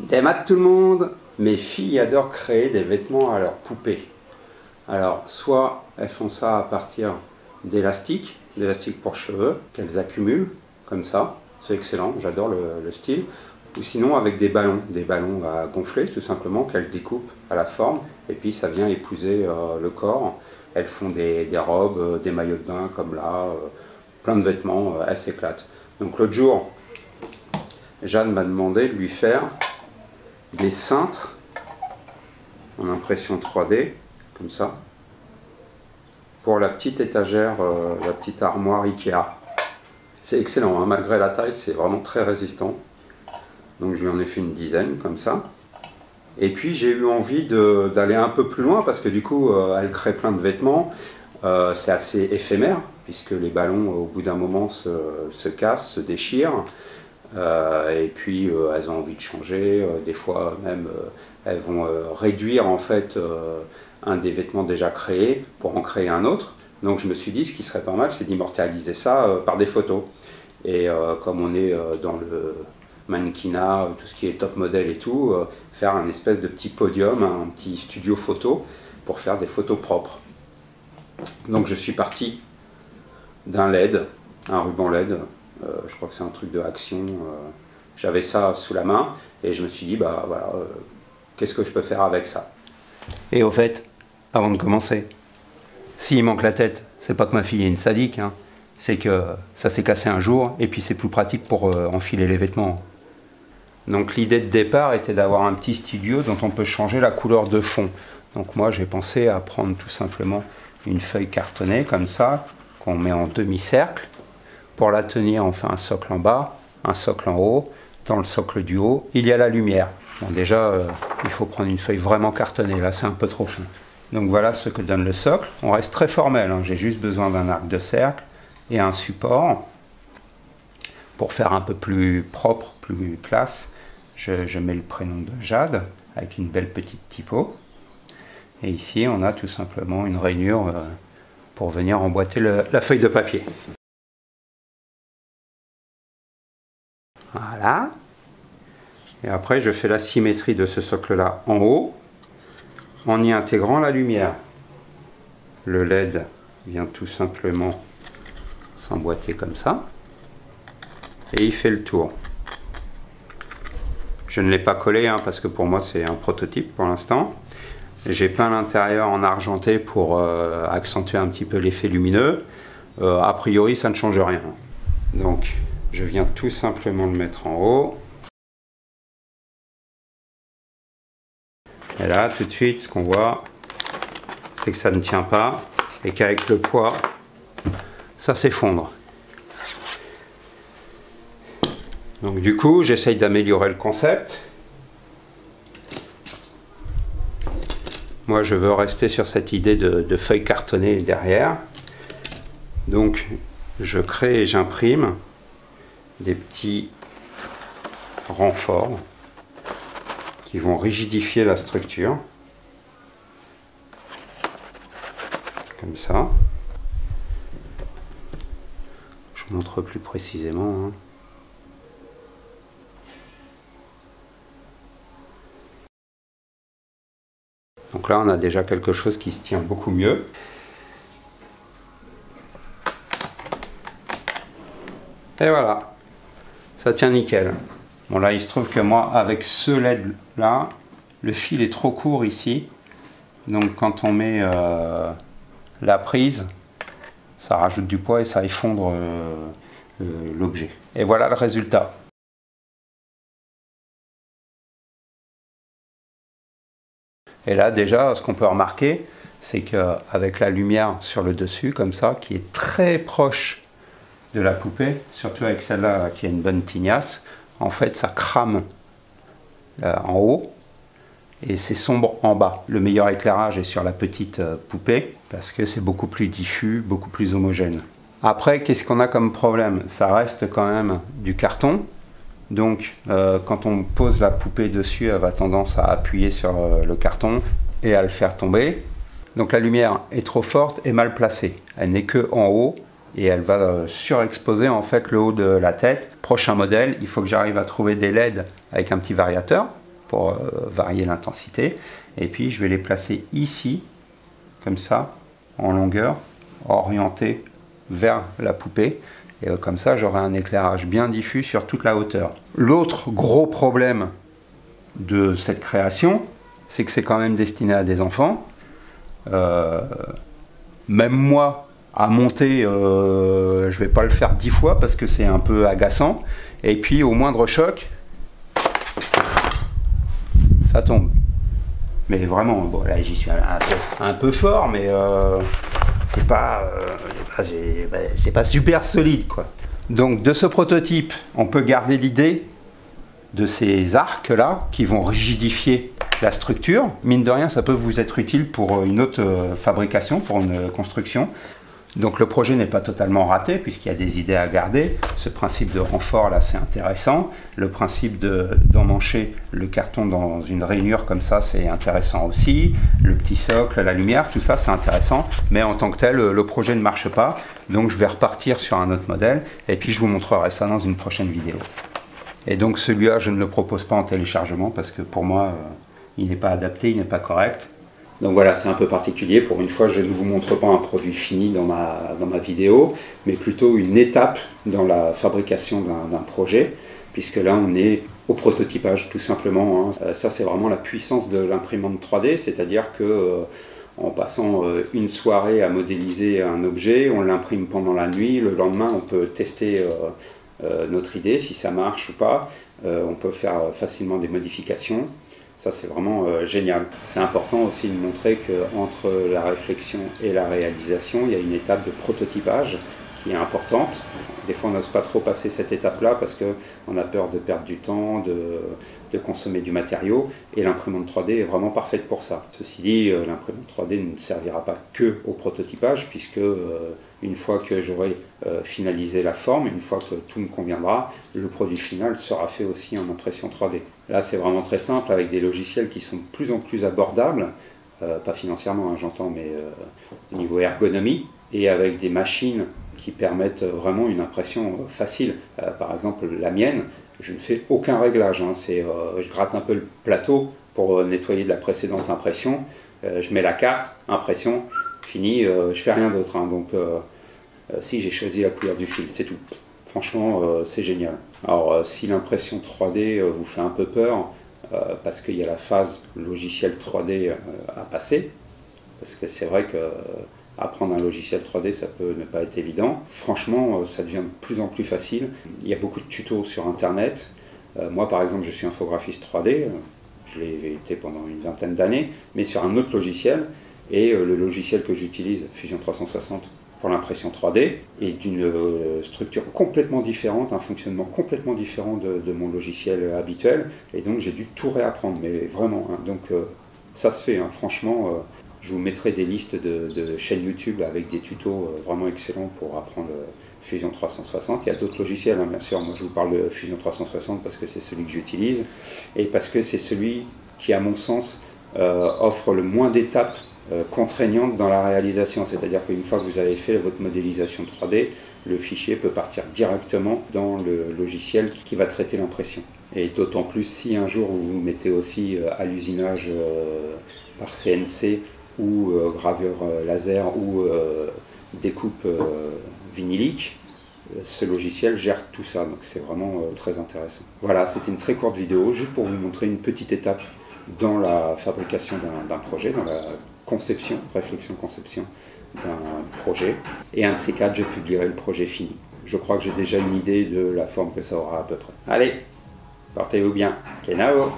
Des maths tout le monde. Mes filles adorent créer des vêtements à leurs poupées. Alors, soit elles font ça à partir d'élastiques pour cheveux, qu'elles accumulent, comme ça. C'est excellent, j'adore le style. Ou sinon avec des ballons à gonfler, tout simplement, qu'elles découpent à la forme. Et puis ça vient épouser le corps. Elles font des robes, des maillots de bain, comme là, plein de vêtements, elles s'éclatent. Donc l'autre jour, Jeanne m'a demandé de lui faire des cintres en impression 3D, comme ça, pour la petite étagère, la petite armoire Ikea. C'est excellent, hein, malgré la taille, c'est vraiment très résistant. Donc je lui en ai fait une dizaine, comme ça. Et puis j'ai eu envie d'aller un peu plus loin, parce que du coup, elle crée plein de vêtements. C'est assez éphémère, puisque les ballons, au bout d'un moment, se cassent, se déchirent. Et puis elles ont envie de changer, des fois même elles vont réduire en fait un des vêtements déjà créés pour en créer un autre. Donc je me suis dit ce qui serait pas mal c'est d'immortaliser ça par des photos. Et comme on est dans le mannequinat, tout ce qui est top modèle et tout, faire un espèce de petit podium, un petit studio photo pour faire des photos propres. Donc je suis parti d'un LED, un ruban LED. Je crois que c'est un truc de Action. J'avais ça sous la main et je me suis dit, bah voilà, qu'est-ce que je peux faire avec ça? Et au fait, avant de commencer, s'il manque la tête, c'est pas que ma fille est une sadique, hein, c'est que ça s'est cassé un jour et puis c'est plus pratique pour enfiler les vêtements. Donc l'idée de départ était d'avoir un petit studio dont on peut changer la couleur de fond. Donc moi j'ai pensé à prendre tout simplement une feuille cartonnée comme ça, qu'on met en demi-cercle. Pour la tenir, on fait un socle en bas, un socle en haut. Dans le socle du haut, il y a la lumière. Bon, déjà, il faut prendre une feuille vraiment cartonnée. Là, c'est un peu trop fin. Donc voilà ce que donne le socle. On reste très formel, hein. J'ai juste besoin d'un arc de cercle et un support. Pour faire un peu plus propre, plus classe, je mets le prénom de Jade avec une belle petite typo. Et ici, on a tout simplement une rainure pour venir emboîter la feuille de papier. Voilà. Et après, je fais la symétrie de ce socle-là en haut, en y intégrant la lumière. Le LED vient tout simplement s'emboîter comme ça. Et il fait le tour. Je ne l'ai pas collé, hein, parce que pour moi, c'est un prototype pour l'instant. J'ai peint l'intérieur en argenté pour accentuer un petit peu l'effet lumineux. A priori, ça ne change rien. Donc, je viens tout simplement le mettre en haut. Et là, tout de suite, ce qu'on voit, c'est que ça ne tient pas et qu'avec le poids, ça s'effondre. Donc du coup, j'essaye d'améliorer le concept. Moi, je veux rester sur cette idée de feuille cartonnée derrière. Donc, je crée et j'imprime des petits renforts qui vont rigidifier la structure, comme ça. Je vous montre plus précisément, hein. Donc là, on a déjà quelque chose qui se tient beaucoup mieux. Et voilà, ça tient nickel. Bon là, il se trouve que moi, avec ce LED là, le fil est trop court ici. Donc quand on met la prise, ça rajoute du poids et ça effondre l'objet. Et voilà le résultat. Et là déjà, ce qu'on peut remarquer, c'est qu'avec la lumière sur le dessus, comme ça, qui est très proche de la poupée, surtout avec celle-là qui a une bonne tignasse, en fait ça crame en haut et c'est sombre en bas. Le meilleur éclairage est sur la petite poupée parce que c'est beaucoup plus diffus, beaucoup plus homogène. Après, qu'est-ce qu'on a comme problème? Ça reste quand même du carton. Donc quand on pose la poupée dessus, elle va tendance à appuyer sur le carton et à le faire tomber. Donc la lumière est trop forte et mal placée. Elle n'est que en haut et elle va surexposer en fait le haut de la tête. Prochain modèle, il faut que j'arrive à trouver des LED avec un petit variateur. pour varier l'intensité. Et puis je vais les placer ici, comme ça, en longueur, orienté vers la poupée. Et comme ça, j'aurai un éclairage bien diffus sur toute la hauteur. L'autre gros problème de cette création, c'est que c'est quand même destiné à des enfants. Même moi, à monter, je vais pas le faire 10 fois parce que c'est un peu agaçant. Et puis au moindre choc, ça tombe. Mais vraiment, bon, là j'y suis un peu fort, mais c'est pas super solide, quoi. Donc de ce prototype, on peut garder l'idée de ces arcs là qui vont rigidifier la structure. Mine de rien, ça peut vous être utile pour une autre fabrication, pour une construction. Donc le projet n'est pas totalement raté puisqu'il y a des idées à garder. Ce principe de renfort là, c'est intéressant. Le principe d'emmancher le carton dans une rainure comme ça, c'est intéressant aussi. Le petit socle, la lumière, tout ça, c'est intéressant. Mais en tant que tel, le projet ne marche pas. Donc je vais repartir sur un autre modèle et puis je vous montrerai ça dans une prochaine vidéo. Et donc celui-là, je ne le propose pas en téléchargement parce que pour moi, il n'est pas adapté, il n'est pas correct. Donc voilà, c'est un peu particulier. Pour une fois, je ne vous montre pas un produit fini dans ma vidéo, mais plutôt une étape dans la fabrication d'un projet, puisque là, on est au prototypage, tout simplement. Ça, c'est vraiment la puissance de l'imprimante 3D, c'est-à-dire que en passant une soirée à modéliser un objet, on l'imprime pendant la nuit, le lendemain, on peut tester notre idée, si ça marche ou pas. On peut faire facilement des modifications. Ça, c'est vraiment génial. C'est important aussi de montrer qu'entre la réflexion et la réalisation, il y a une étape de prototypage qui est importante. Des fois, on n'ose pas trop passer cette étape-là parce qu'on a peur de perdre du temps, de consommer du matériau. Et l'imprimante 3D est vraiment parfaite pour ça. Ceci dit, l'imprimante 3D ne servira pas que au prototypage puisque une fois que j'aurai finalisé la forme, une fois que tout me conviendra, le produit final sera fait aussi en impression 3D. Là, c'est vraiment très simple avec des logiciels qui sont de plus en plus abordables, pas financièrement, hein, j'entends, mais au niveau ergonomie, et avec des machines qui permettent vraiment une impression facile. Par exemple, la mienne, je ne fais aucun réglage. Hein. Je gratte un peu le plateau pour nettoyer de la précédente impression. Je mets la carte, impression, fini, je fais rien d'autre. Hein. Donc, si j'ai choisi la couleur du fil, c'est tout. Franchement, c'est génial. Alors, si l'impression 3D vous fait un peu peur, parce qu'il y a la phase logiciel 3D à passer, parce que c'est vrai que apprendre un logiciel 3D, ça peut ne pas être évident. Franchement, ça devient de plus en plus facile. Il y a beaucoup de tutos sur Internet. Moi, par exemple, je suis infographiste 3D. Je l'ai été pendant une vingtaine d'années, mais sur un autre logiciel. Et le logiciel que j'utilise, Fusion 360, pour l'impression 3D, est d'une structure complètement différente, un fonctionnement complètement différent de mon logiciel habituel. Et donc, j'ai dû tout réapprendre, mais vraiment. Hein. Donc, ça se fait, hein. Franchement. Je vous mettrai des listes de chaînes YouTube avec des tutos vraiment excellents pour apprendre Fusion 360. Il y a d'autres logiciels, hein, bien sûr. Moi, je vous parle de Fusion 360 parce que c'est celui que j'utilise et parce que c'est celui qui, à mon sens, offre le moins d'étapes contraignantes dans la réalisation. C'est-à-dire qu'une fois que vous avez fait votre modélisation 3D, le fichier peut partir directement dans le logiciel qui va traiter l'impression. Et d'autant plus si un jour vous vous mettez aussi à l'usinage par CNC ou gravure laser ou découpe vinylique, ce logiciel gère tout ça, donc c'est vraiment très intéressant. Voilà, c'était une très courte vidéo, juste pour vous montrer une petite étape dans la fabrication d'un projet, dans la conception, réflexion-conception d'un projet. Et un de ces quatre, je publierai le projet fini. Je crois que j'ai déjà une idée de la forme que ça aura à peu près. Allez, portez-vous bien. Kenao!